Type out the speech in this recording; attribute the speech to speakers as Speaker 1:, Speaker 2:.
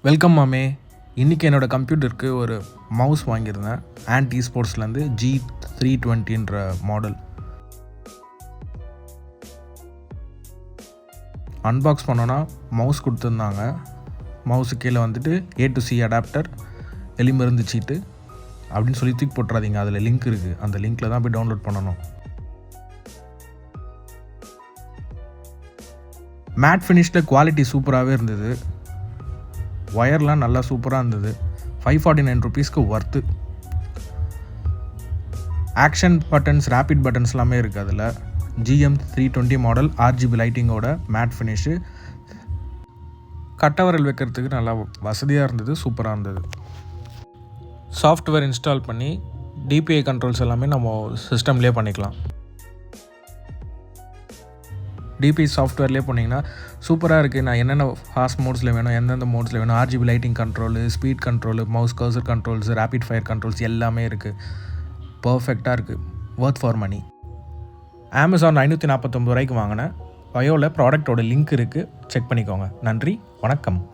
Speaker 1: Welcome மாமே. இன்றைக்கி என்னோடய கம்ப்யூட்டருக்கு ஒரு மவுஸ் வாங்கியிருந்தேன். ஆன்ட் ஸ்போர்ட்ஸ்லேருந்து G320ன்ற மாடல். அன்பாக்ஸ் பண்ணோன்னா மவுஸ் கொடுத்துருந்தாங்க. மவுஸு கீழே வந்துட்டு A to C அடாப்டர், எலிமருந்து சீட்டு அப்படின்னு சொல்லி தூக்கி போட்டுறாதீங்க. அதில் லிங்க் இருக்குது. அந்த லிங்க்கில் தான் போய் டவுன்லோட் பண்ணணும். மேட் ஃபினிஷில் குவாலிட்டி சூப்பராகவே இருந்தது. ஒயர்லாம் நல்லா சூப்பராக இருந்தது. 549 ருபீஸ்க்கு worth. Action buttons, rapid buttons எல்லாமே இருக்குது அதில். GM320 மாடல், RGB லைட்டிங்கோட, மேட் ஃபினிஷு, கட்டவரல் வைக்கிறதுக்கு நல்லா வசதியாக இருந்தது, சூப்பராக இருந்தது. சாஃப்ட்வேர் இன்ஸ்டால் பண்ணி DPI கண்ட்ரோல்ஸ் எல்லாமே நம்ம சிஸ்டம்லேயே பண்ணிக்கலாம். DPI சாஃப்ட்வேர்லேயே போனீங்கன்னா சூப்பராக இருக்குது. நான் என்னென்ன ஃபாஸ்ட் மோட்ஸில் வேணும், எந்தெந்த மோட்ஸில் வேணும், RGB lighting control, speed control, mouse cursor controls, rapid fire controls எல்லாமே இருக்குது. பர்ஃபெக்டாக இருக்குது. Worth for money. Amazon 549 ரூபாய்க்கு வாங்கினேன். பயோவில் ப்ராடக்டோட லிங்க் இருக்குது, செக் பண்ணிக்கோங்க. நன்றி, வணக்கம்.